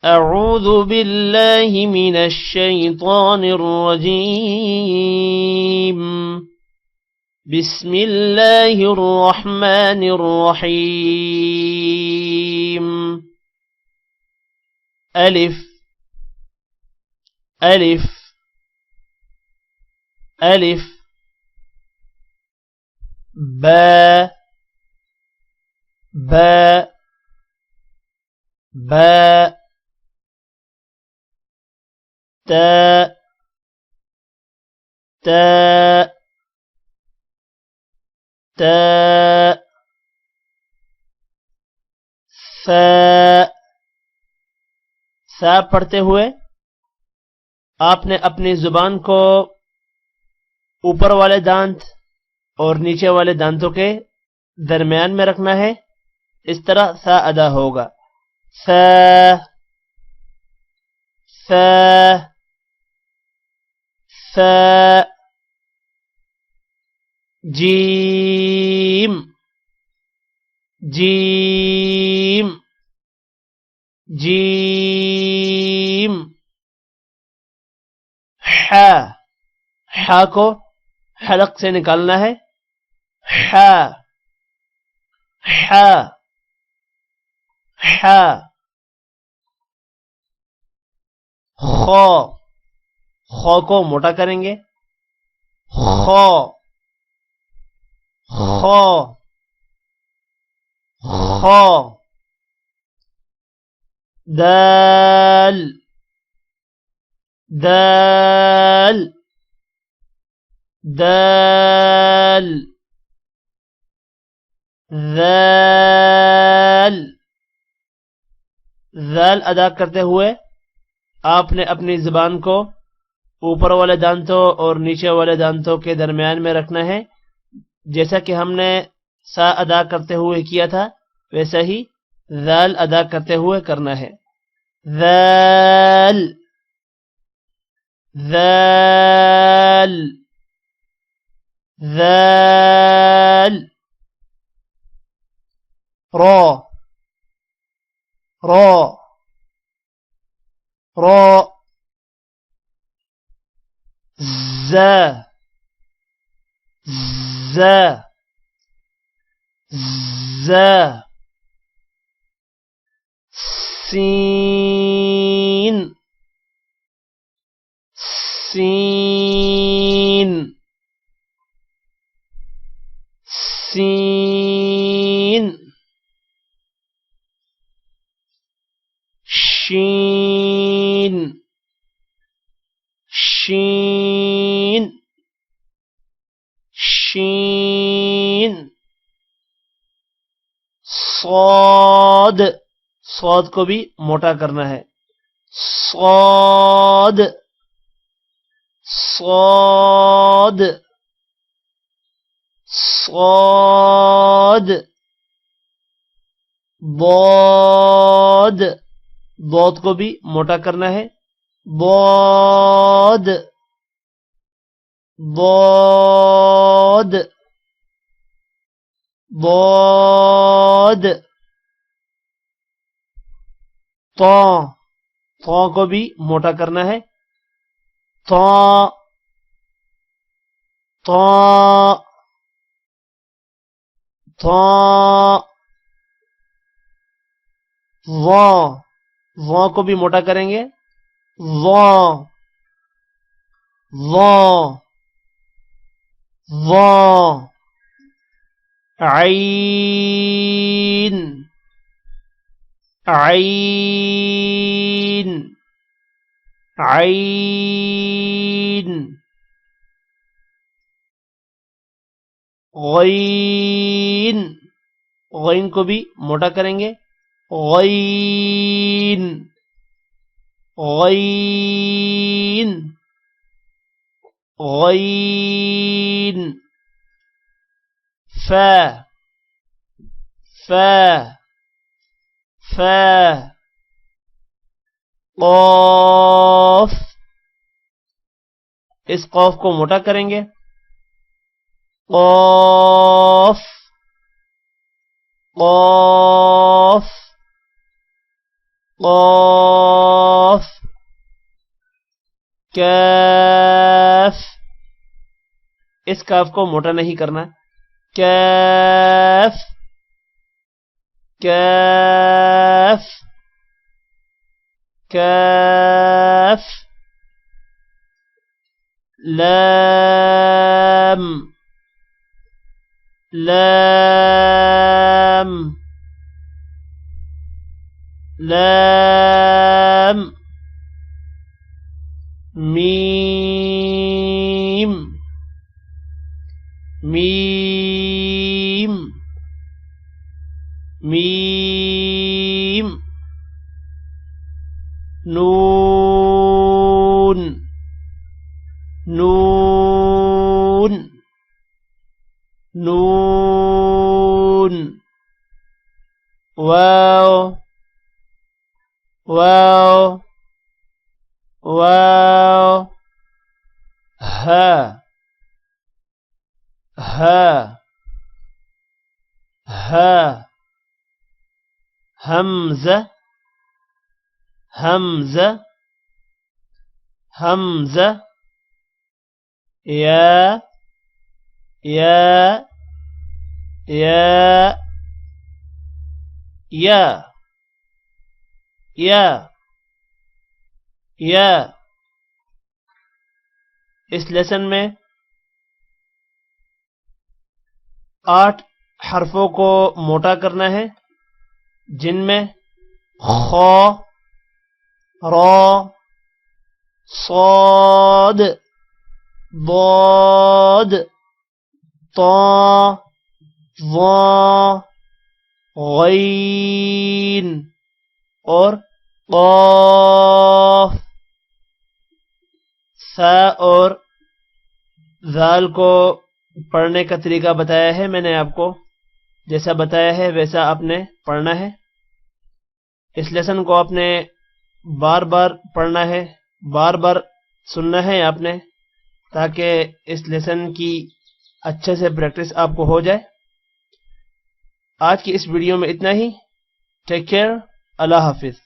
أعوذ بالله من الشيطان الرجيم بسم الله الرحمن الرحيم ألف ألف ألف با با با تا تا تا سا پڑھتے ہوئے آپ نے اپنی زبان کو اوپر والے دانت اور نیچے والے دانتوں کے درمیان میں رکھنا ہے. اس طرح سا ادا ہوگا. سا سا سا جیم جیم جیم ہا کو حلق سے نکالنا ہے. ہا ہا ہا خو کو موٹا کریں گے. خو خو خو دال دال دال ذال ذال ادا کرتے ہوئے آپ نے اپنی زبان کو اوپر والے دانتوں اور نیچے والے دانتوں کے درمیان میں رکھنا ہے. جیسا کہ ہم نے سا ادا کرتے ہوئے کیا تھا ویسا ہی ذال ادا کرتے ہوئے کرنا ہے. ذال ذال ذال را را را زا زا زا سین سین سین شین شین شین صاد صاد کو بھی موٹا کرنا ہے. صاد صاد صاد ضاد ضاد کو بھی موٹا کرنا ہے. ضاد ضاد ضاد طا طا کو بھی موٹا کرنا ہے. طا طا طا ظا ظا کو بھی موٹا کریں گے. ظا ظا ظا عین عین عین غین غین کو بھی موٹا کریں گے. غین غین غین فا فا فا قاف اس قاف کو موٹا کریں گے. قاف قاف قاف کاف، اس کاف کو موٹا نہیں کرنا. کاف کاف کاف. لام لام لام. میم میم میم. نون نون نون. واو واو واو. ها ها ها. حمزة حمزة حمزة. يا يا يا يا يا يا. اس لیسن میں 8 حرفوں کو موٹا کرنا ہے، جن میں خا، را، صاد، ضاد، طا، ظا، غین اور قاف. سا اور ذال کو پڑھنے کا طریقہ بتایا ہے میں نے آپ کو. جیسا بتایا ہے ویسا آپ نے پڑھنا ہے. اس لیسن کو آپ نے بار بار پڑھنا ہے، بار بار سننا ہے آپ نے، تاکہ اس لیسن کی اچھے سے پریکٹس آپ کو ہو جائے. آج کی اس ویڈیو میں اتنا ہی. Take care. اللہ حافظ.